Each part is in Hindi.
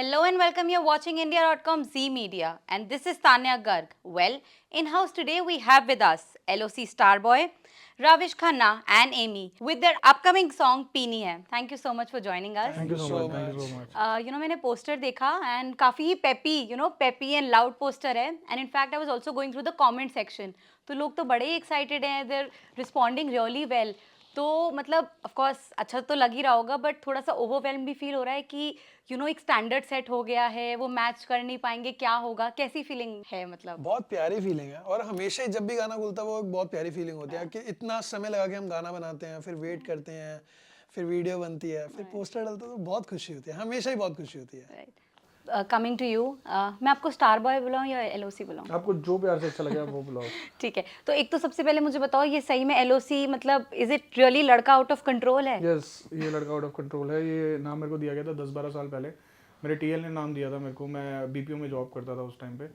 Hello and welcome. You're watching India.com Z Media, and this is Tanya Garg. Well, in house today we have with us LOC Starboy, Ravish Khanna, and Amy with their upcoming song Peeni Hai. Thank you so much for joining us. Thank you so much. Thank you so much. मैंने पोस्टर देखा and काफ़ी ही peppy and loud पोस्टर है. And in fact, I was also going through the comment section. तो लोग तो बड़े ही excited हैं. They're responding really well. तो मतलब ऑफ कोर्स अच्छा तो लग ही रहा होगा, बट थोड़ा सा ओवरवेल्म भी फील हो रहा है कि एक स्टैंडर्ड सेट हो गया है, वो मैच कर नहीं पाएंगे, क्या होगा, कैसी फीलिंग है? मतलब बहुत प्यारी फीलिंग है और हमेशा ही जब भी गाना खुलता है वो एक बहुत प्यारी फीलिंग होती है कि इतना समय लगा के हम गाना बनाते हैं, फिर वेट करते हैं, फिर वीडियो बनती है, फिर पोस्टर डलता है, तो बहुत खुशी होती है, हमेशा ही बहुत खुशी होती है। कमिंग टू यू, मैं आपको स्टार बॉय बुलाऊं या एलओसी बुलाऊं? आपको जो प्यार से अच्छा लगे आप वो बुलाओ। ठीक है, तो एक तो सबसे पहले मुझे बताओ, ये सही में एलओसी मतलब इज इट रियली लड़का आउट ऑफ कंट्रोल है? यस, ये लड़का आउट ऑफ कंट्रोल है। ये नाम मेरे को दिया गया था 10-12 साल पहले। मेरे टीएल ने नाम दिया था मेरे को। मैं बीपीओ में जॉब करता था उस टाइम पे।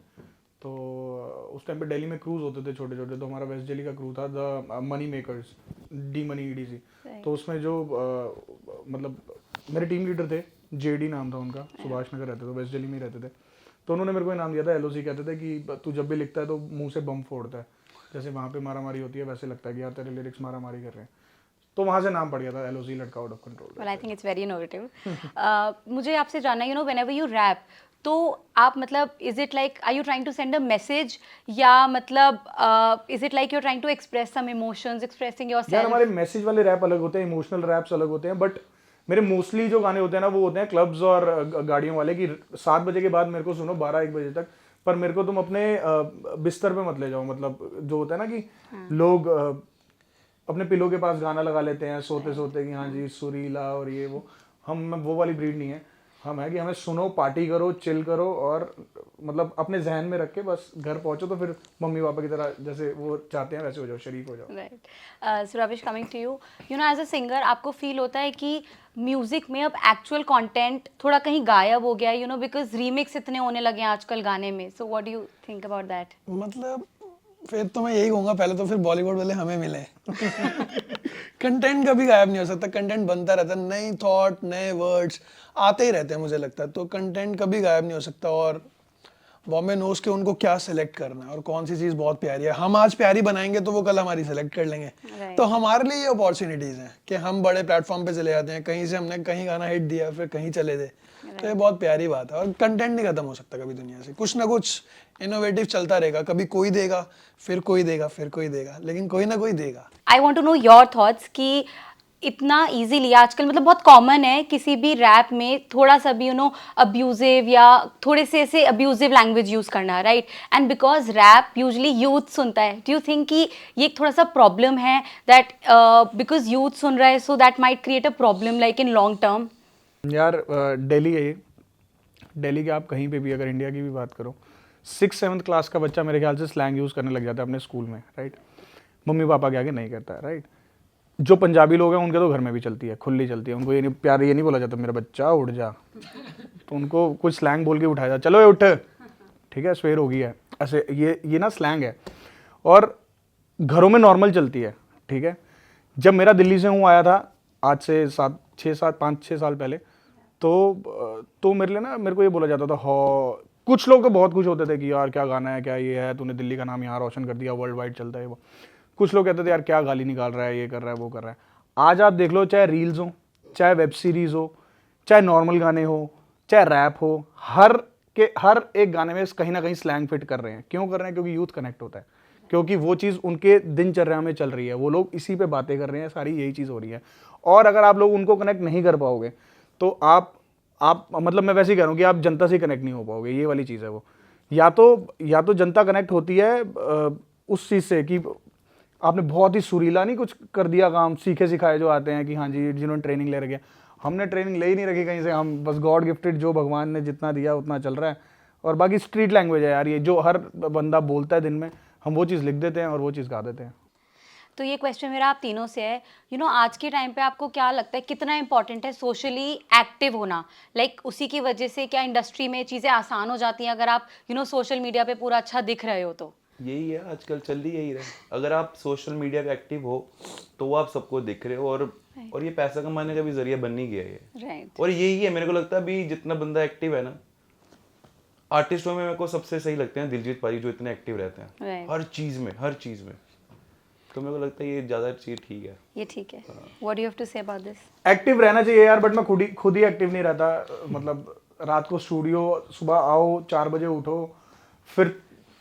तो उस टाइम पे दिल्ली में क्रूज होते थे छोटे छोटे। तो हमारा वेस्ट दिल्ली का क्रू था the money makers, D money EDC. तो उसमें जो मतलब मेरे टीम लीडर थे, जेडी नाम था उनका, सुभाष नगर रहते थे, वेस्ट दिल्ली में ही रहते थे। तो उन्होंने मेरे को इनाम दिया था। एलओसी कहते थे कि तू जब भी लिखता है तो मुंह से बम फोड़ता है, जैसे वहाँ पे मारामारी होती है वैसे लगता है कि यार तेरे लिरिक्स मारामारी कर रहे हैं। तो वहाँ से नाम पड़ गया था एलओसी, लड़का out of control. Well I think it's very innovative. मुझे आपसे जानना है, व्हेनेवर यू रैप, तो आप मतलब is it like are you trying to send a message, या मतलब is it like you are trying to express some emotions, expressing yourself? यार हमारे मैसेज वाले रैप अलग होते हैं, इमोशनल रैप्स अलग होते हैं, बट मेरे मोस्टली जो गाने होते हैं ना वो होते हैं क्लब्स और गाड़ियों वाले कि 7 बजे के बाद मेरे को सुनो 12-1 बजे तक, पर मेरे को तुम अपने बिस्तर पे मत ले जाओ। मतलब जो होता है ना कि लोग अपने पिलो के पास गाना लगा लेते हैं सोते सोते कि हाँ जी सुरीला और ये हम वो वाली ब्रीड नहीं है। हम है कि हमें सुनो, पार्टी करो, चिल करो और मतलब अपने जहन में रख के बस घर पहुंचो तो फिर मम्मी पापा की तरह जैसे वो चाहते हैं वैसे हो जाओ, शरीक हो जाओ। Right. So Ravish, coming to you, as a singer आपको फील होता है कि म्यूजिक में अब एक्चुअल कंटेंट थोड़ा कहीं गायब हो गया, बिकॉज रीमिक्स इतने होने लगे हैं आजकल गाने में, so what do you think about that? मतलब फिर तो मैं यही कहूँगा, पहले तो फिर बॉलीवुड वाले हमें मिले। कंटेंट कभी गायब नहीं हो सकता, कंटेंट बनता रहता है, नई थॉट, नए वर्ड्स आते ही रहते हैं मुझे लगता है, तो कंटेंट कभी गायब नहीं हो सकता। और बॉम्बे नोज के उनको क्या सिलेक्ट करना है और कौन सी चीज़ बहुत प्यारी है। हम आज प्यारी बनाएंगे तो वो कल हमारी सेलेक्ट कर लेंगे। तो हमारे लिए ये अपॉर्चुनिटीज़ हैं कि हम बड़े प्लेटफॉर्म पे चले जाते हैं, कहीं से हमने कहीं गाना हिट दिया फिर कहीं चले गए। तो ये बहुत प्यारी बात है और कंटेंट नहीं खत्म हो सकता कभी दुनिया से। कुछ ना कुछ इनोवेटिव चलता रहेगा, कभी कोई देगा, फिर कोई देगा, फिर कोई देगा, लेकिन कोई ना कोई देगा। I want to know your thoughts कि इतना इजीली आजकल मतलब बहुत कॉमन है किसी भी रैप में थोड़ा सा भी अब्यूजिव या थोड़े से ऐसे अब्यूजिव लैंग्वेज यूज करना, right? And because rap usually youth सुनता है, डू यू थिंक कि ये एक थोड़ा सा प्रॉब्लम है दैट बिकॉज यूथ सुन रहा है, so that might create a problem like in long term? यार दिल्ली है ये, दिल्ली के आप कहीं पे भी अगर इंडिया की भी बात करो, 6-7 क्लास का बच्चा मेरे ख्याल से स्लैंग यूज़ करने लग जाता है अपने स्कूल में, राइट? मम्मी पापा के आगे नहीं करता है, राइट? जो पंजाबी लोग हैं उनके तो घर में भी चलती है, खुली चलती है। उनको ये नहीं प्यार, ये नहीं बोला जाता मेरा बच्चा उठ जा, तो उनको कुछ स्लैंग बोल के उठाया जाता, चलो ये उठ, ठीक है सवेर हो गई है, ऐसे ये ना स्लैंग है और घरों में नॉर्मल चलती है, ठीक है? जब मेरा दिल्ली से हूँ आया था आज से 5-6 साल पहले, तो मेरे लिए ना मेरे को ये बोला जाता था, हो कुछ लोग तो बहुत खुश होते थे कि यार क्या गाना है, क्या ये है, तूने दिल्ली का नाम यहाँ रोशन कर दिया, वर्ल्ड वाइड चलता है वो। कुछ लोग कहते थे यार क्या गाली निकाल रहा है, ये कर रहा है, वो कर रहा है। आज आप देख लो, चाहे रील्स हो, चाहे वेब सीरीज़ हो, चाहे नॉर्मल गाने हो, चाहे रैप हो, हर एक गाने में कहीं ना कहीं स्लैंग फिट कर रहे हैं। क्यों कर रहे हैं? क्योंकि यूथ कनेक्ट होता है, क्योंकि वो चीज़ उनके दिनचर्या में चल रही है, वो लोग इसी पे बातें कर रहे हैं, सारी यही चीज़ हो रही है। और अगर आप लोग उनको कनेक्ट नहीं कर पाओगे तो आप मतलब मैं वैसे ही कह रहा हूँ कि आप जनता से कनेक्ट नहीं हो पाओगे। ये वाली चीज़ है वो, या तो जनता कनेक्ट होती है उस चीज़ से कि आपने बहुत ही सुरीला नहीं कुछ कर दिया काम, सीखे सिखाए जो आते हैं कि हाँ जी जिन्होंने ट्रेनिंग ले रखी है। हमने ट्रेनिंग ले ही नहीं रखी कहीं से, हम बस गॉड गिफ्टेड, जो भगवान ने जितना दिया उतना चल रहा है। और बाकी स्ट्रीट लैंग्वेज है यार, ये जो हर बंदा बोलता है दिन में, हम वो चीज़ लिख देते हैं और वो चीज़ गा देते हैं। तो ये क्वेश्चन मेरा आप तीनों से है, आज के टाइम पे आपको क्या लगता है कितना इंपॉर्टेंट है सोशली एक्टिव होना? उसी की वजह से क्या इंडस्ट्री में चीज़ें आसान हो जाती हैं अगर आप सोशल मीडिया पे पूरा अच्छा दिख रहे हो? तो यही है आजकल चल रही यही रहे। अगर आप सोशल मीडिया पे एक्टिव हो तो वो आप सबको दिख रहे हो, और और ये पैसा कमाने का भी जरिया बन नहीं गया ये। राइट और यही है, मेरे को लगता है अभी जितना बंदा एक्टिव है ना, आर्टिस्टों में मेरे को सबसे सही लगते हैं दिलजीत पाजी, जो इतने एक्टिव रहते हैं Right. हर चीज में। तो मेरे को लगता है ये ज्यादा चीज ठीक है। ये ठीक है। What do you have to say about this? Active रहना चाहिए यार, बट मैं खुद ही एक्टिव नहीं रहता। मतलब रात को स्टूडियो, सुबह आओ 4 बजे उठो, फिर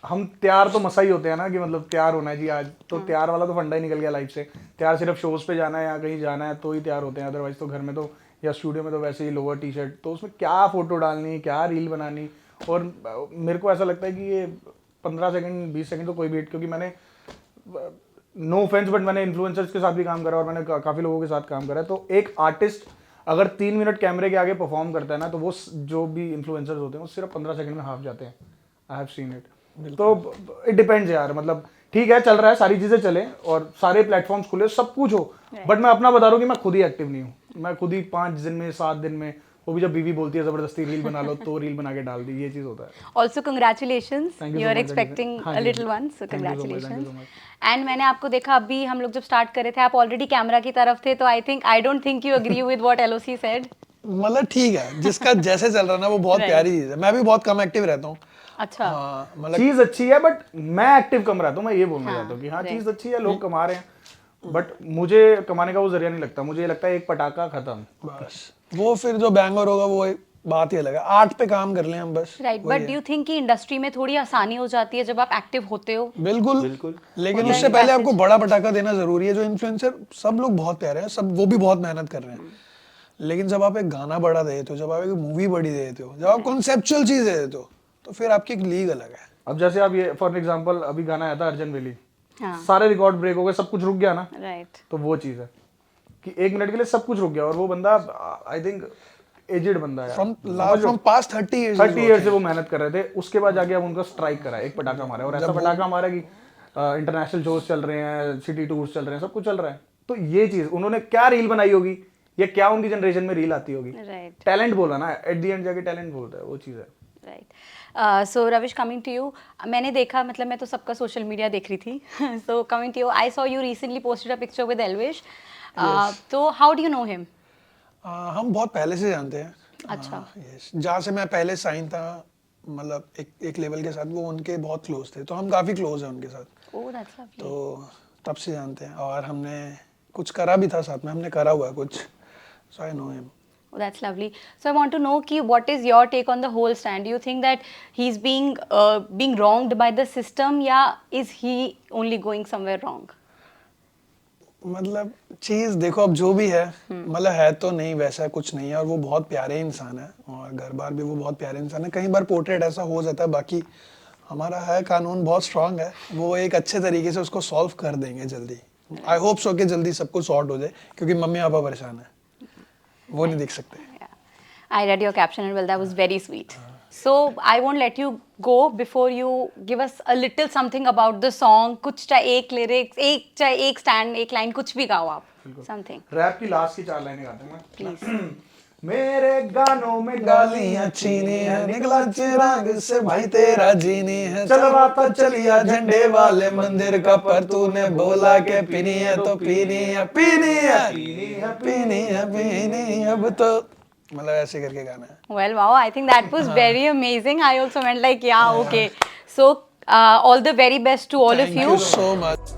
हम तैयार तो मसा ही होते हैं ना कि मतलब तैयार होना है जी आज, तो तैयार वाला तो फंडा ही निकल गया लाइफ से। तैयार सिर्फ शोज पे जाना है या कहीं जाना है तो ही तैयार होते हैं, अदरवाइज तो घर में तो या स्टूडियो में तो वैसे ही लोअर टी शर्ट, तो उसमें क्या फोटो डालनी, क्या रील बनानी। और मेरे को ऐसा लगता है कि ये 15 सेकंड 20 सेकंड तो कोई भी, क्योंकि मैंने नो ऑफेंस बट मैंने इन्फ्लुएंसर्स के साथ भी काम करा और मैंने काफ़ी लोगों के साथ काम करा है। तो एक आर्टिस्ट अगर 3 मिनट कैमरे के आगे परफॉर्म करता है ना, तो वो जो भी इन्फ्लुएंसर्स होते हैं वो सिर्फ 15 सेकंड में हाफ जाते हैं। I have seen it. तो इट डिपेंड्स यार, मतलब ठीक है चल रहा है, सारी चीज़ें चले और सारे प्लेटफॉर्म्स खुले, सब कुछ हो, बट मैं अपना बता रहा हूँ कि मैं खुद ही एक्टिव नहीं हूँ। मैं खुद ही 5 दिन में 7 दिन में, वो भी जब बीवी बोलती है जबरदस्ती रील बना लो तो रील बना के डाल दी, ये चीज़ होता है। Also congratulations, Thank you you so are much, expecting हाँ a ji, little one, so thank you so much, thank you congratulations. so much. And मैंने आपको देखा अभी हम लोग जब स्टार्ट कर रहे थे, आप ऑलरेडी कैमरा की तरफ थे, तो I don't think you agree with what LOC said. मतलब ठीक है, जिसका जैसे चल रहा है ना वो बहुत Right. प्यारी चीज है। मैं भी बहुत कम एक्टिव रहता हूँ। अच्छा हाँ मतलब चीज अच्छी है, बट मैं एक्टिव कम रहता हूँ, मैं ये बोलना चाहता हूँ कि हाँ right. चीज अच्छी है, लोग कमा रहे हैं, बट मुझे कमाने का वो जरिया नहीं लगता। मुझे ये लगता है एक पटाखा खत्म। बस वो फिर जो बैंगर होगा वो एक बात ही अलग है। आर्ट पे काम कर लें हम बस। Right, but do you think कि इंडस्ट्री में थोड़ी आसानी हो जाती है जब आप एक्टिव होते हो? बिल्कुल बिल्कुल। लेकिन होता उससे है पहले passage। आपको बड़ा पटाखा देना जरूरी है। जो इन्फ्लुएंसर सब लोग बहुत प्यारे हैं, सब वो भी बहुत मेहनत कर रहे हैं, लेकिन जब आप एक गाना बड़ा दे देते हो, जब आप एक मूवी बड़ी दे देते हो, जब आप कॉन्सेप्चुअल चीज दे देते हो, तो फिर आपकी एक लीग अलग है। अब जैसे आप ये फॉर एग्जांपल अभी गाना आया था अर्जन वेली, हाँ सारे रिकॉर्ड ब्रेक हो गए, सब कुछ रुक गया ना, राइट तो वो चीज है कि 1 मिनट के लिए सब कुछ रुक गया। और वो बंदा आई थिंक एजेड बंदा है, फ्रॉम पास्ट 30 इयर्स 30 ईयर से वो मेहनत कर रहे थे, उसके बाद जाके अब उनका स्ट्राइक करा है, एक पटाखा मारा है। और ऐसा पटाखा मारा कि इंटरनेशनल शोज चल रहे हैं, सिटी टूर्स चल रहे हैं, सब कुछ चल रहा है। तो ये चीज उन्होंने क्या रील बनाई होगी, या क्या उनकी जनरेशन में रील आती होगी, राइट टैलेंट बोला ना, एट द एंड जाके टैलेंट बोलता है, वो चीज है। Right. So Ravish, coming to you, मैंने देखा, मतलब मैं तो सबका सोशल मीडिया देख रही थी। So coming to you, I saw you recently posted a picture with Elvish. तो how do you know him? हम बहुत पहले से जानते हैं। अच्छा। यस, जहाँ से मैं पहले साइन था, मतलब एक लेवल के साथ वो उनके बहुत क्लोज थे, तो हम काफी क्लोज हैं उनके साथ। Oh that's lovely. तो तब से जानते हैं और हमने कुछ करा भी था साथ में, हमने करा हुआ है कुछ, so I know him. Oh, that's lovely. So I want to know कि what is your take on the whole stand? Do you think that he's being wronged by the system, या is he only going somewhere wrong? मतलब चीज देखो, अब जो भी है, मतलब है तो नहीं वैसा कुछ नहीं है, और वो बहुत प्यारे इंसान है और घर बार भी वो बहुत प्यारे इंसान है। कई बार पोर्ट्रेट ऐसा हो जाता है, बाकी हमारा है कानून बहुत स्ट्रांग है, वो एक अच्छे तरीके से उसको सॉल्व कर देंगे जल्दी। आई होप सो कि जल्दी सब कुछ सॉर्ट हो जाए, क्योंकि मम्मी पापा परेशान है, वो नहीं देख सकते। Yeah. I read your caption and well, that was very sweet. So I won't let you go before you give us a little something about the song. कुछ चाहे एक lyrics, चाहे एक stand, एक line, कुछ भी गाओ आप, something. रैप की लास्ट की 4 लाइनें गाते हैं मैं। Please. मेरे गानों में गालियां चीनी है, निकला चिराग से भाई तेरा जीनी है, चलवाता चलिया झंडे वाले मंदिर का, पर तूने बोला के पीनी है तो पीनी है, पीनी है, पीनी है, पीनी है, अब तो मतलब ऐसे करके गाना है। Well, wow, I think that was very amazing. I also went like, yeah, okay. So all the very best to all of Thank you. you so much.